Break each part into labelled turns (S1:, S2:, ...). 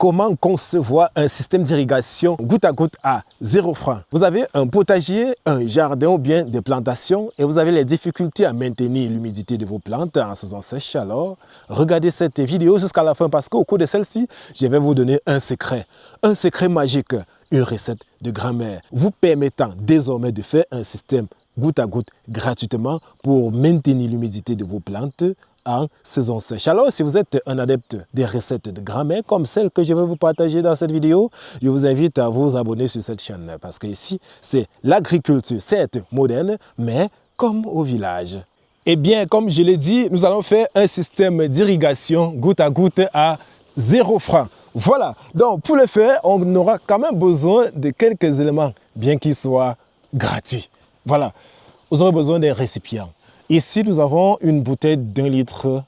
S1: Comment concevoir un système d'irrigation goutte à goutte à 0 francs? Vous avez un potager, un jardin ou bien des plantations et vous avez les difficultés à maintenir l'humidité de vos plantes en saison sèche. Alors, regardez cette vidéo jusqu'à la fin parce qu'au cours de celle-ci, je vais vous donner un secret magique, une recette de grand-mère vous permettant désormais de faire un système goutte à goutte gratuitement pour maintenir l'humidité de vos plantes en saison sèche. Alors, si vous êtes un adepte des recettes de grand-mère comme celle que je vais vous partager dans cette vidéo, je vous invite à vous abonner sur cette chaîne parce que ici, c'est l'agriculture, certes moderne, mais comme au village. Eh bien, comme je l'ai dit, nous allons faire un système d'irrigation goutte à goutte à 0 francs. Voilà, donc pour le faire, on aura quand même besoin de quelques éléments, bien qu'ils soient gratuits. Voilà, vous aurez besoin d'un récipient. Ici, nous avons une bouteille d'1,5 litre.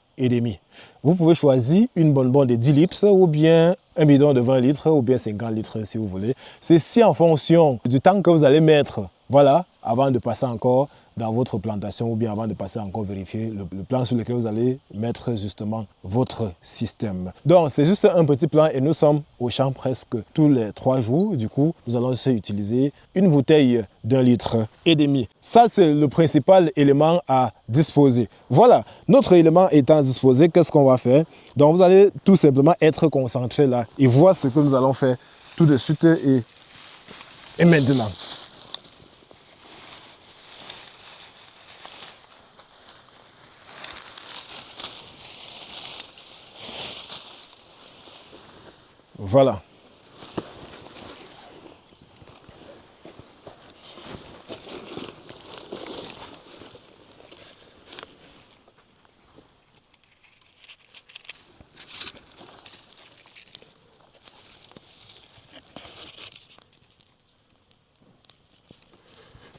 S1: Vous pouvez choisir une bonbonne de 10 litres ou bien un bidon de 20 litres ou bien 50 litres si vous voulez. Ceci en fonction du temps que vous allez mettre, voilà, avant de passer encore dans votre plantation ou bien avant de passer encore vérifier le plan sur lequel vous allez mettre justement votre système. Donc, c'est juste un petit plan et nous sommes au champ presque tous les 3 jours. Du coup, nous allons aussi utiliser une bouteille d'1,5 litre. Ça, c'est le principal élément à disposer. Voilà, notre élément étant disposé, qu'est-ce qu'on va faire? Donc, vous allez tout simplement être concentré là et voir ce que nous allons faire tout de suite et maintenant. Voilà.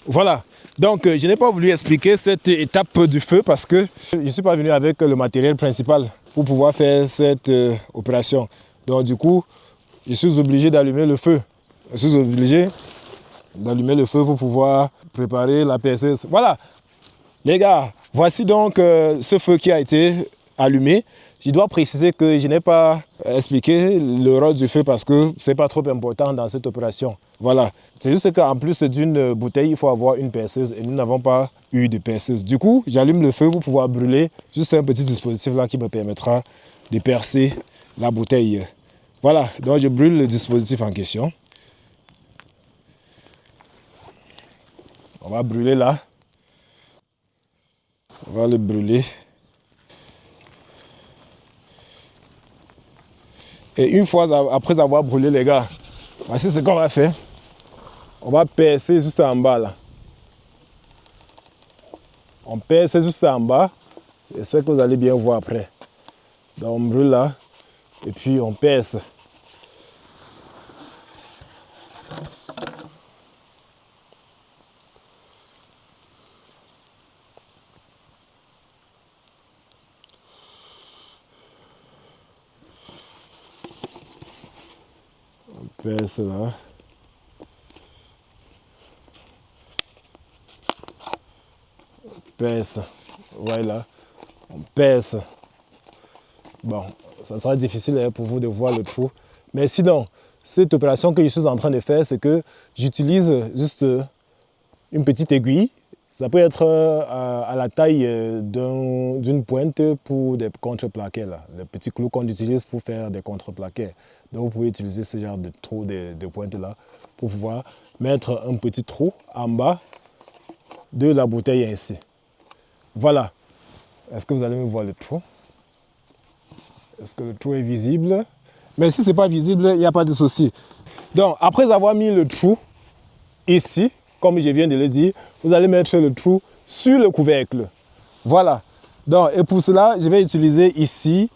S1: Voilà. Donc, je n'ai pas voulu expliquer cette étape du feu parce que je ne suis pas venu avec le matériel principal pour pouvoir faire cette opération. Donc, du coup, je suis obligé d'allumer le feu. Je suis obligé d'allumer le feu pour pouvoir préparer la perceuse. Voilà, les gars, voici donc ce feu qui a été allumé. Je dois préciser que je n'ai pas expliqué le rôle du feu parce que ce n'est pas trop important dans cette opération. Voilà, c'est juste qu'en plus d'une bouteille, il faut avoir une perceuse et nous n'avons pas eu de perceuse. Du coup, j'allume le feu pour pouvoir brûler. Juste un petit dispositif là qui me permettra de percer la bouteille. Voilà, donc je brûle le dispositif en question. On va brûler là. On va le brûler. Et une fois après avoir brûlé, les gars, voici ce qu'on va faire. On va percer juste en bas là. On perce juste en bas. J'espère que vous allez bien voir après. Donc on brûle là. Et puis on perce. On perce là. Perce, voilà, on perce. Bon, ça sera difficile pour vous de voir le trou. Mais sinon, cette opération que je suis en train de faire, c'est que j'utilise juste une petite aiguille. Ça peut être à la taille d'une pointe pour des contreplaqués, là. Le petit clou qu'on utilise pour faire des contreplaqués. Donc vous pouvez utiliser ce genre de trou de pointe là pour pouvoir mettre un petit trou en bas de la bouteille ainsi. Voilà. Est-ce que vous allez me voir le trou? Est-ce que le trou est visible? Mais si ce n'est pas visible, il n'y a pas de souci. Donc, après avoir mis le trou ici, comme je viens de le dire, vous allez mettre le trou sur le couvercle. Voilà. Donc, et pour cela, je vais utiliser ici,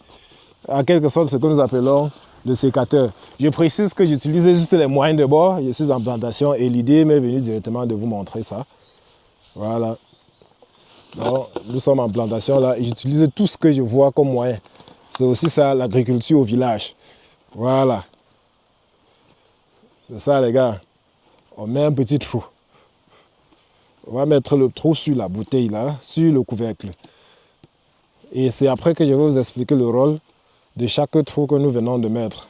S1: en quelque sorte, ce que nous appelons le sécateur. Je précise que j'utilise juste les moyens de bord. Je suis en plantation et l'idée m'est venue directement de vous montrer ça. Voilà. Donc, nous sommes en plantation là et j'utilise tout ce que je vois comme moyen. C'est aussi ça l'agriculture au village. Voilà. C'est ça les gars. On met un petit trou. On va mettre le trou sur la bouteille là, sur le couvercle. Et c'est après que je vais vous expliquer le rôle de chaque trou que nous venons de mettre.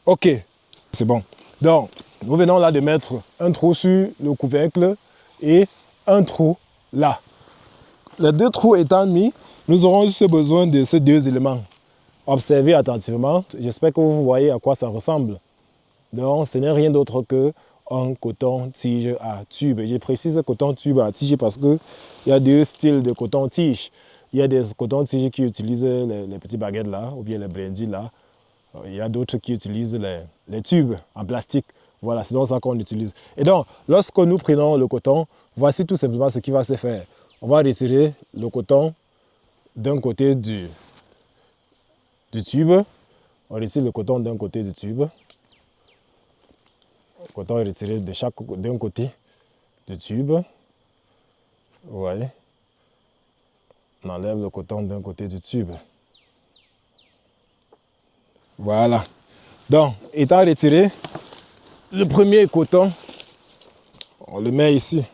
S1: Ok, c'est bon. Donc, nous venons là de mettre un trou sur le couvercle et un trou là. Les deux trous étant mis, nous aurons juste besoin de ces deux éléments. Observez attentivement. J'espère que vous voyez à quoi ça ressemble. Donc, ce n'est rien d'autre qu'un coton-tige à tube. Je précise coton-tube à tige parce qu'il y a deux styles de coton-tige. Il y a des cotons-tiges qui utilisent les petits baguettes là, ou bien les brindilles là. Il y a d'autres qui utilisent les tubes en plastique. Voilà, c'est donc ça qu'on utilise. Et donc, lorsque nous prenons le coton, voici tout simplement ce qui va se faire. On va retirer le coton d'un côté du tube. On retire le coton d'un côté du tube. Le coton est retiré d'un côté du tube. Vous voyez? On enlève le coton d'un côté du tube. Voilà. Donc, étant retiré, le premier coton, on le met ici.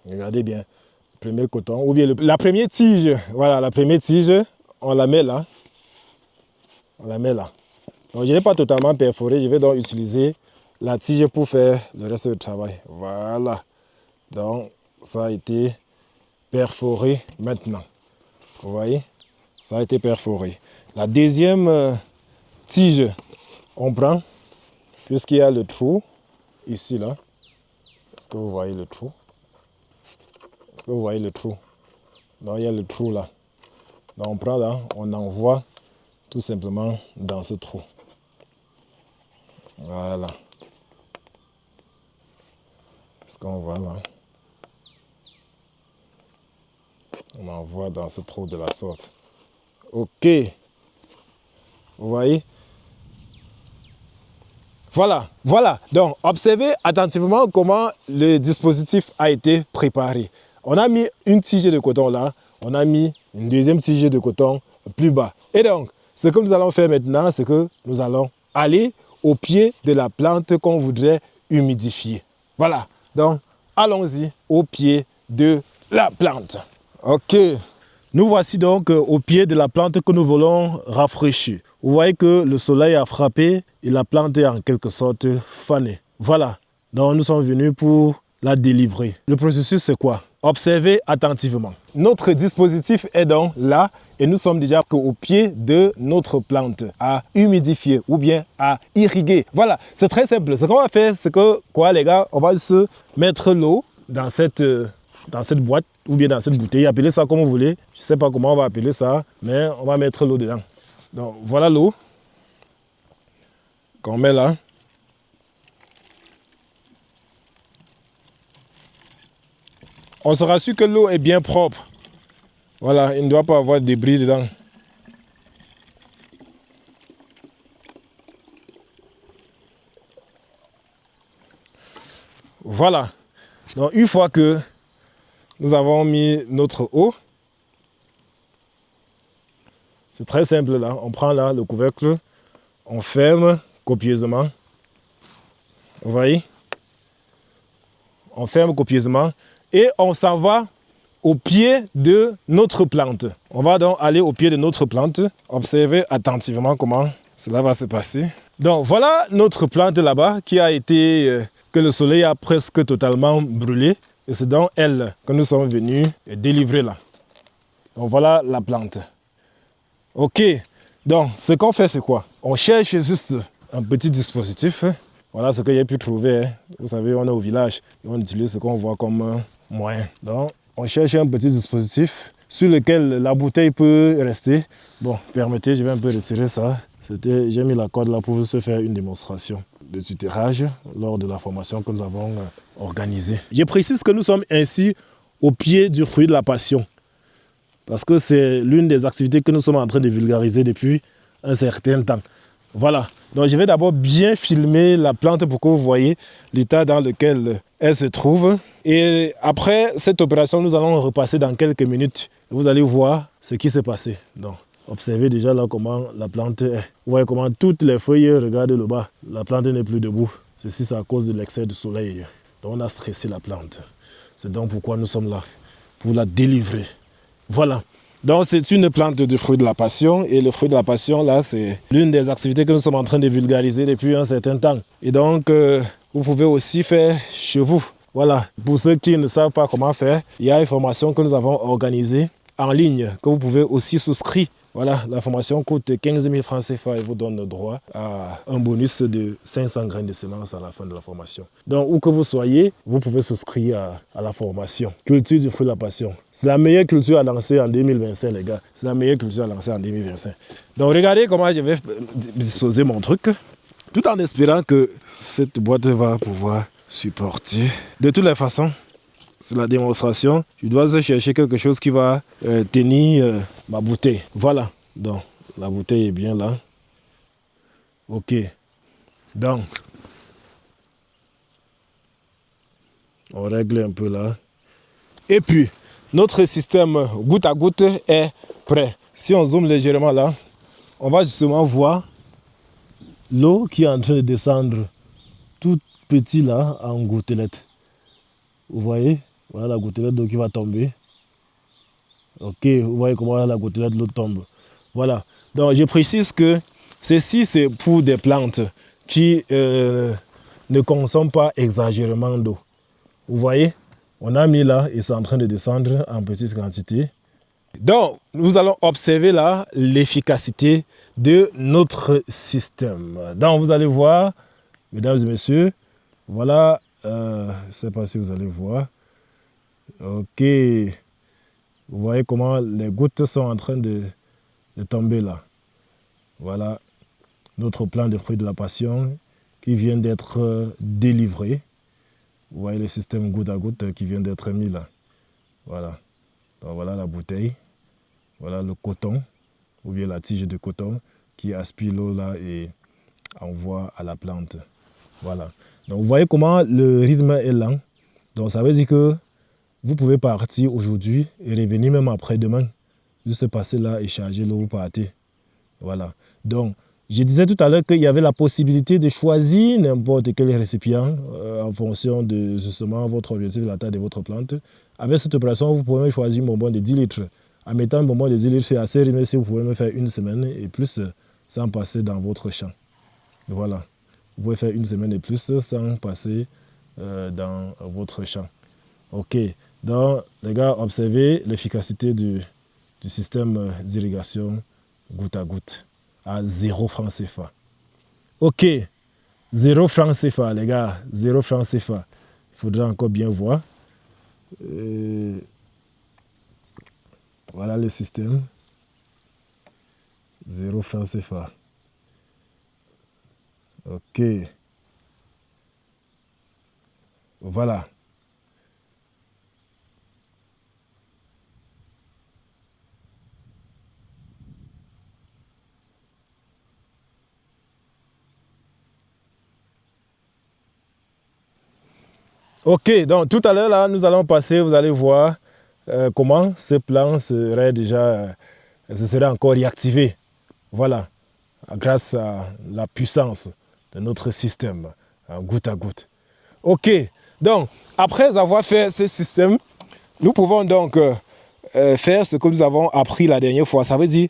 S1: Regardez bien. Le premier coton, ou bien la première tige. Voilà, la première tige, on la met là. On la met là. Donc, je n'ai pas totalement perforé. Je vais donc utiliser la tige pour faire le reste du travail. Voilà. Donc, ça a été perforé maintenant. Vous voyez? Ça a été perforé. La deuxième tige, on prend, puisqu'il y a le trou, ici, là. Est-ce que vous voyez le trou? Est-ce que vous voyez le trou? Donc, il y a le trou là. Donc, on prend là, on envoie tout simplement dans ce trou. Voilà. Est-ce qu'on voit là? On envoie dans ce trou de la sorte. Ok. Vous voyez? Voilà, voilà. Donc, observez attentivement comment le dispositif a été préparé. On a mis une tige de coton là. On a mis une deuxième tige de coton plus bas. Et donc, ce que nous allons faire maintenant, c'est que nous allons aller au pied de la plante qu'on voudrait humidifier. Voilà. Donc, allons-y au pied de la plante. Ok. Nous voici donc au pied de la plante que nous voulons rafraîchir. Vous voyez que le soleil a frappé et la plante est en quelque sorte fanée. Voilà. Donc nous sommes venus pour la délivrer. Le processus c'est quoi? Observez attentivement. Notre dispositif est donc là et nous sommes déjà au pied de notre plante à humidifier ou bien à irriguer. Voilà, c'est très simple. Ce qu'on va faire, c'est que quoi les gars, on va se mettre l'eau dans cette boîte ou bien dans cette bouteille, appelez ça comme vous voulez. Je ne sais pas comment on va appeler ça, mais on va mettre l'eau dedans. Donc voilà l'eau qu'on met là. On se rassure que l'eau est bien propre. Voilà, il ne doit pas avoir de débris dedans. Voilà. Donc une fois que nous avons mis notre eau, c'est très simple là. On prend là le couvercle, on ferme copieusement. Vous voyez? On ferme copieusement et on s'en va au pied de notre plante. On va donc aller au pied de notre plante. Observez attentivement comment cela va se passer. Donc voilà notre plante là-bas qui a été, que le soleil a presque totalement brûlé. Et c'est donc elle que nous sommes venus délivrer là. Donc voilà la plante. Ok, donc ce qu'on fait c'est quoi? On cherche juste un petit dispositif. Voilà ce que j'ai pu trouver. Vous savez, on est au village et on utilise ce qu'on voit comme moyen. Donc on cherche un petit dispositif sur lequel la bouteille peut rester. Bon, permettez, je vais un peu retirer ça. J'ai mis la corde là pour se faire une démonstration de tutorage lors de la formation que nous avons organisée. Je précise que nous sommes ainsi au pied du fruit de la passion. Parce que c'est l'une des activités que nous sommes en train de vulgariser depuis un certain temps. Voilà. Donc je vais d'abord bien filmer la plante pour que vous voyez l'état dans lequel elle se trouve. Et après cette opération, nous allons repasser dans quelques minutes. Vous allez voir ce qui s'est passé. Donc, observez déjà là comment la plante est. Vous voyez comment toutes les feuilles, regardez le bas. La plante n'est plus debout. Ceci, c'est à cause de l'excès de soleil. Donc on a stressé la plante. C'est donc pourquoi nous sommes là, pour la délivrer. Voilà. Donc c'est une plante de fruit de la passion et le fruit de la passion là c'est l'une des activités que nous sommes en train de vulgariser depuis un certain temps. Et donc vous pouvez aussi faire chez vous. Voilà, pour ceux qui ne savent pas comment faire, il y a une formation que nous avons organisée en ligne que vous pouvez aussi souscrire. Voilà, la formation coûte 15 000 francs CFA et vous donne le droit à un bonus de 500 graines de semences à la fin de la formation. Donc, où que vous soyez, vous pouvez souscrire à la formation. Culture du fruit de la passion. C'est la meilleure culture à lancer en 2025, les gars. C'est la meilleure culture à lancer en 2025. Donc, regardez comment je vais disposer mon truc, tout en espérant que cette boîte va pouvoir supporter. De toutes les façons, c'est la démonstration. Je dois chercher quelque chose qui va tenir ma bouteille. Voilà. Donc, la bouteille est bien là. OK. Donc, on règle un peu là. Et puis, notre système goutte à goutte est prêt. Si on zoome légèrement là, on va justement voir l'eau qui est en train de descendre tout petit là en gouttelette. Vous voyez? Voilà la gouttelette d'eau qui va tomber. Ok, vous voyez comment la gouttelette d'eau tombe. Voilà. Donc je précise que ceci c'est pour des plantes qui ne consomment pas exagérément d'eau. Vous voyez? On a mis là et c'est en train de descendre en petite quantité. Donc nous allons observer là l'efficacité de notre système. Donc vous allez voir, mesdames et messieurs, voilà, je ne sais pas si vous allez voir. Ok, vous voyez comment les gouttes sont en train de tomber là. Voilà notre plan de fruits de la passion qui vient d'être délivré. Vous voyez le système goutte à goutte qui vient d'être mis là. Voilà. Donc voilà la bouteille. Voilà le coton ou bien la tige de coton qui aspire l'eau là et envoie à la plante. Voilà. Donc vous voyez comment le rythme est lent. Donc ça veut dire que vous pouvez partir aujourd'hui et revenir même après-demain. Juste passer là et charger l'eau, vous partez. Voilà. Donc, je disais tout à l'heure qu'il y avait la possibilité de choisir n'importe quel récipient en fonction de justement votre objectif, la taille de votre plante. Avec cette opération, vous pouvez choisir un bonbon de 10 litres. En mettant un bonbon de 10 litres, c'est assez rythmé si vous pouvez me faire une semaine et plus sans passer dans votre champ. Voilà. Vous pouvez faire une semaine et plus sans passer dans votre champ. Ok. Donc, les gars, observez l'efficacité du système d'irrigation goutte à goutte à 0 francs CFA. Ok, 0 francs CFA, les gars, 0 francs CFA. Il faudra encore bien voir. Voilà le système. 0 francs CFA. Ok. Voilà. Ok, donc tout à l'heure, là, nous allons passer, vous allez voir comment ce plan serait encore réactivé. Voilà, grâce à la puissance de notre système, goutte à goutte. Ok, donc après avoir fait ce système, nous pouvons donc faire ce que nous avons appris la dernière fois. Ça veut dire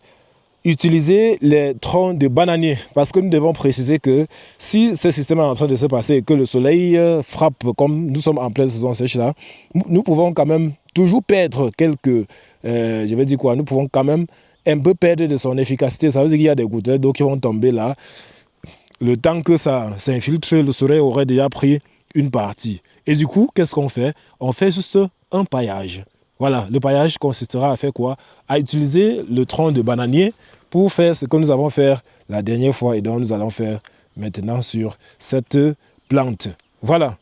S1: utiliser les troncs de bananier, parce que nous devons préciser que si ce système est en train de se passer et que le soleil frappe comme nous sommes en pleine saison sèche là, nous pouvons quand même toujours perdre quelques, je vais dire quoi, nous pouvons quand même un peu perdre de son efficacité. Ça veut dire qu'il y a des gouttelettes d'eau qui vont tomber là. Le temps que ça s'infiltre, le soleil aurait déjà pris une partie. Et du coup, qu'est-ce qu'on fait? On fait juste un paillage. Voilà, le paillage consistera à faire quoi? À utiliser le tronc de bananier pour faire ce que nous avons fait la dernière fois et donc nous allons faire maintenant sur cette plante. Voilà.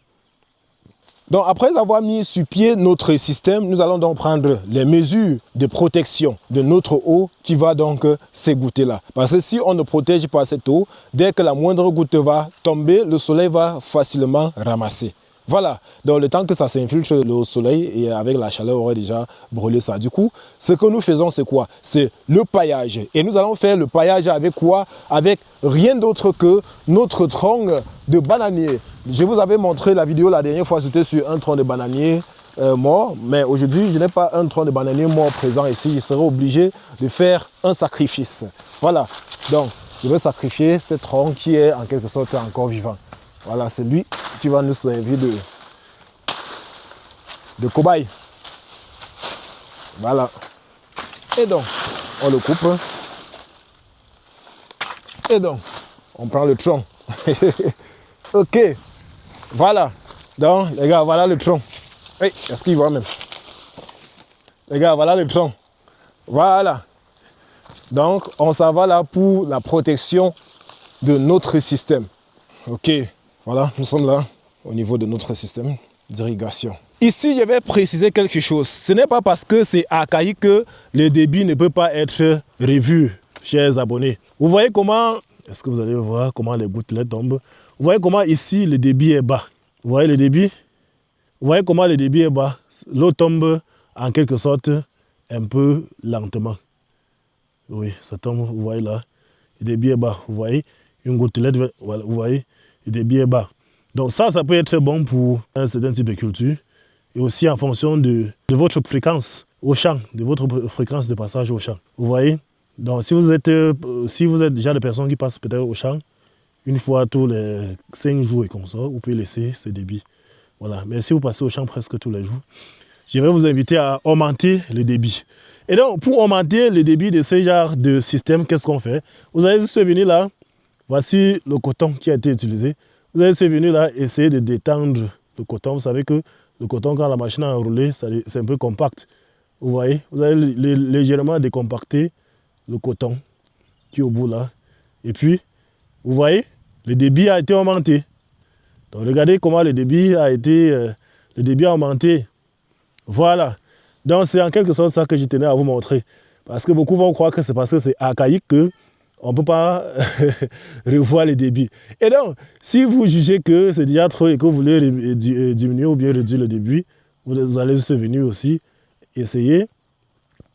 S1: Donc après avoir mis sur pied notre système, nous allons donc prendre les mesures de protection de notre eau qui va donc s'égoutter là. Parce que si on ne protège pas cette eau, dès que la moindre goutte va tomber, le soleil va facilement ramasser. Voilà, donc le temps que ça s'infiltre le soleil et avec la chaleur, on aurait déjà brûlé ça. Du coup, ce que nous faisons, c'est quoi? C'est le paillage. Et nous allons faire le paillage avec quoi? Avec rien d'autre que notre tronc de bananier. Je vous avais montré la vidéo la dernière fois, c'était sur un tronc de bananier mort, mais aujourd'hui, je n'ai pas un tronc de bananier mort présent ici. Je serai obligé de faire un sacrifice. Voilà, donc je vais sacrifier ce tronc qui est en quelque sorte encore vivant. Voilà, c'est lui qui va nous servir de cobaye. Voilà. Et donc, on le coupe. Et donc, on prend le tronc. Ok. Voilà. Donc, les gars, voilà le tronc. Hey, est-ce qu'il voit même? Les gars, voilà le tronc. Voilà. Donc, on s'en va là pour la protection de notre système. Ok. Voilà, nous sommes là au niveau de notre système d'irrigation. Ici, je vais préciser quelque chose. Ce n'est pas parce que c'est archaïque que le débit ne peut pas être revu, chers abonnés. Vous voyez comment, est-ce que vous allez voir comment les gouttelettes tombent? Vous voyez comment ici le débit est bas. Vous voyez le débit? Vous voyez comment le débit est bas. L'eau tombe en quelque sorte un peu lentement. Oui, ça tombe, vous voyez là. Le débit est bas. Vous voyez une gouttelette, voilà, vous voyez, le débit est bas. Donc ça peut être bon pour un certain type de culture. Et aussi en fonction de votre fréquence au champ, de votre fréquence de passage au champ. Vous voyez? Donc si vous êtes déjà des personnes qui passent peut-être au champ, une fois tous les 5 jours et comme ça, vous pouvez laisser ce débit. Voilà. Mais si vous passez au champ presque tous les jours, je vais vous inviter à augmenter le débit. Et donc, pour augmenter le débit de ce genre de système, qu'est-ce qu'on fait? Vous allez juste venir là, voici le coton qui a été utilisé. Vous allez juste venir là, essayer de détendre le coton. Vous savez que le coton, quand la machine a enroulé, c'est un peu compact. Vous voyez? Vous allez légèrement décompacter le coton qui est au bout là. Et puis, vous voyez, le débit a été augmenté. Donc, regardez comment le débit a augmenté. Voilà. Donc, c'est en quelque sorte ça que je tenais à vous montrer. Parce que beaucoup vont croire que c'est parce que c'est archaïque qu'on ne peut pas revoir le débit. Et donc, si vous jugez que c'est déjà trop et que vous voulez diminuer ou bien réduire le débit, vous allez se venir aussi essayer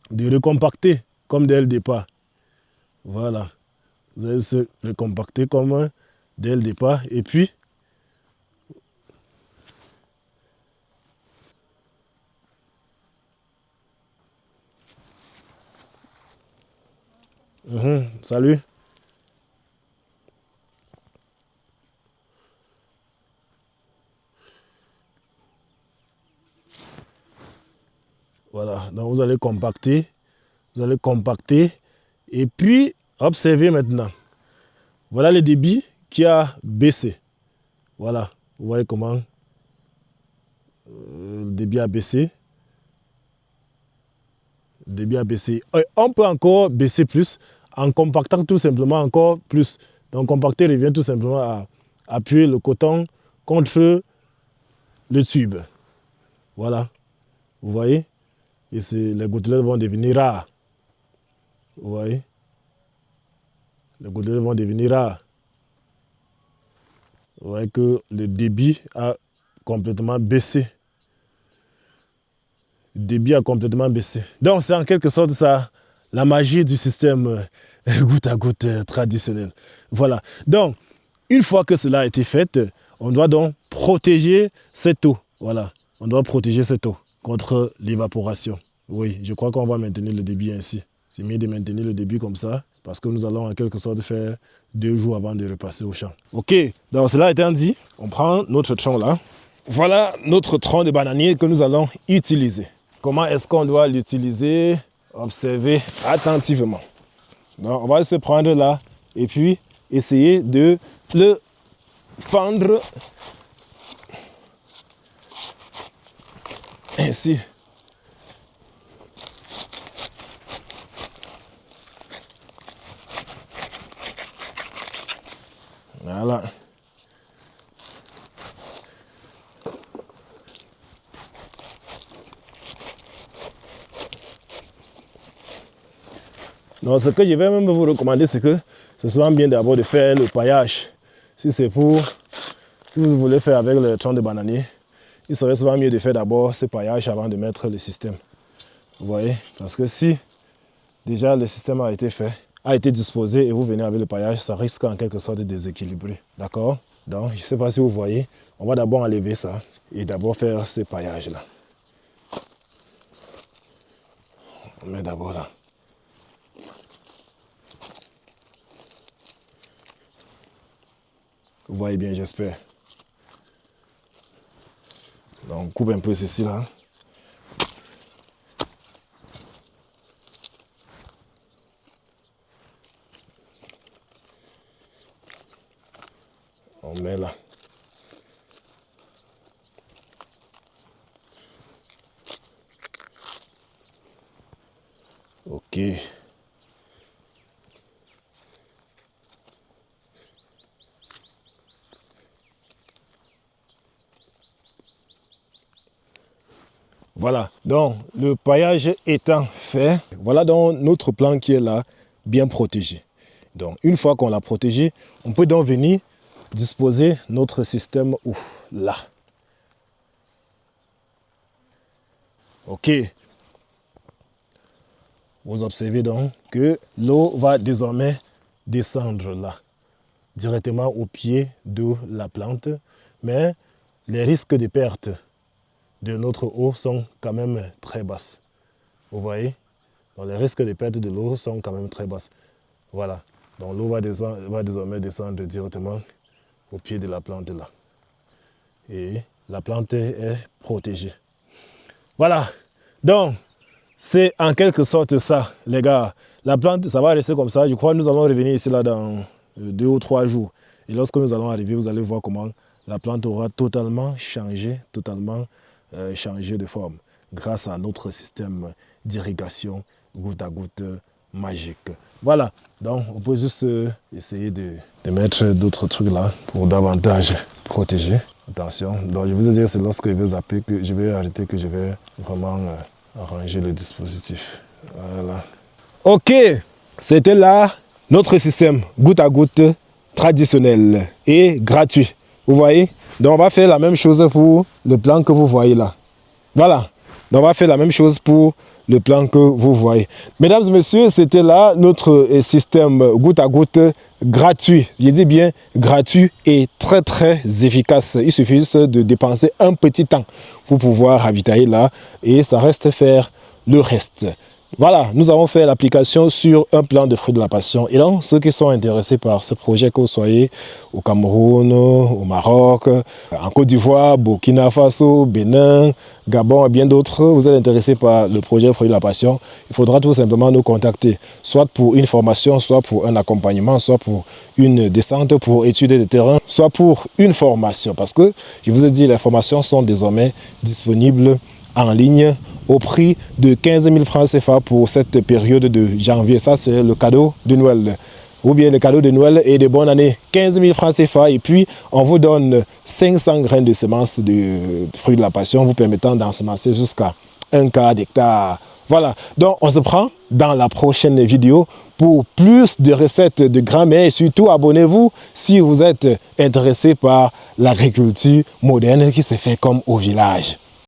S1: de recompacter comme dès le départ. Voilà. Vous allez se recompacter comme dès le départ. Et puis, salut. Voilà, donc vous allez compacter, et puis observez maintenant. Voilà le débit qui a baissé. Voilà, vous voyez comment le débit a baissé. Le débit a baissé. On peut encore baisser plus en compactant tout simplement encore plus. Donc compacter revient tout simplement à appuyer le coton contre le tube. Voilà, vous voyez? Et les gouttelettes vont devenir rares. Vous voyez? Les gouttelettes vont devenir rares. Vous voyez que le débit a complètement baissé. Le débit a complètement baissé. Donc, c'est en quelque sorte ça, la magie du système goutte à goutte traditionnel. Voilà. Donc, une fois que cela a été fait, on doit donc protéger cette eau. Voilà. On doit protéger cette eau contre l'évaporation. Oui, je crois qu'on va maintenir le débit ainsi. C'est mieux de maintenir le débit comme ça, parce que nous allons en quelque sorte faire 2 jours avant de repasser au champ. Ok, donc cela étant dit, on prend notre tronc là. Voilà notre tronc de bananier que nous allons utiliser. Comment est-ce qu'on doit l'utiliser? Observez attentivement. Donc on va se prendre là et puis essayer de le fendre ainsi. Voilà. Donc ce que je vais même vous recommander, c'est que ce soit bien d'abord de faire le paillage. Si vous voulez faire avec le tronc de bananier, il serait souvent mieux de faire d'abord ce paillage avant de mettre le système. Vous voyez? Parce que si déjà le système a été fait, a été disposé et vous venez avec le paillage, ça risque en quelque sorte de déséquilibrer. D'accord? Donc, je ne sais pas si vous voyez, on va d'abord enlever ça et d'abord faire ce paillage-là. On met d'abord là. Vous voyez bien, j'espère. Donc, on coupe un peu ceci là. On met là. Ok. Voilà, donc le paillage étant fait, voilà donc notre plan qui est là, bien protégé. Donc une fois qu'on l'a protégé, on peut donc venir disposer notre système où? Là. Ok. Vous observez donc que l'eau va désormais descendre là, directement au pied de la plante, mais les risques de perte de notre eau sont quand même très basses. Vous voyez? Donc les risques de perte de l'eau sont quand même très basses. Voilà. Donc l'eau va désormais descendre directement au pied de la plante là. Et la plante est protégée. Voilà. Donc, c'est en quelque sorte ça, les gars. La plante, ça va rester comme ça. Je crois que nous allons revenir ici là dans 2 ou 3 jours. Et lorsque nous allons arriver, vous allez voir comment la plante aura totalement changé de forme grâce à notre système d'irrigation goutte à goutte magique. Voilà, donc on peut juste essayer de mettre d'autres trucs là pour davantage protéger. Attention, donc je vous ai dit que c'est lorsque je vais zapper que je vais arrêter, que je vais vraiment arranger le dispositif. Voilà. Ok, c'était là notre système goutte à goutte traditionnel et gratuit. Vous voyez? Donc on va faire la même chose pour le plan que vous voyez là. Voilà. Donc on va faire la même chose pour le plan que vous voyez. Mesdames et messieurs, c'était là notre système goutte à goutte gratuit. Je dis bien gratuit et très très efficace. Il suffit juste de dépenser un petit temps pour pouvoir ravitailler là et ça reste faire le reste. Voilà, nous avons fait l'application sur un plan de fruits de la passion. Et donc, ceux qui sont intéressés par ce projet, que vous soyez au Cameroun, au Maroc, en Côte d'Ivoire, Burkina Faso, Bénin, Gabon et bien d'autres, vous êtes intéressés par le projet Fruits de la passion, il faudra tout simplement nous contacter, soit pour une formation, soit pour un accompagnement, soit pour une descente pour études de terrain, soit pour une formation. Parce que, je vous ai dit, les formations sont désormais disponibles en ligne au prix de 15 000 francs CFA pour cette période de janvier. Ça, c'est le cadeau de Noël. Ou bien le cadeau de Noël et de bonne année. 15 000 francs CFA. Et puis, on vous donne 500 graines de semences de fruits de la passion, vous permettant d'ensemencer jusqu'à 1 quart d'hectare. Voilà. Donc, on se prend dans la prochaine vidéo pour plus de recettes de grand-mère. Et surtout, abonnez-vous si vous êtes intéressé par l'agriculture moderne qui se fait comme au village.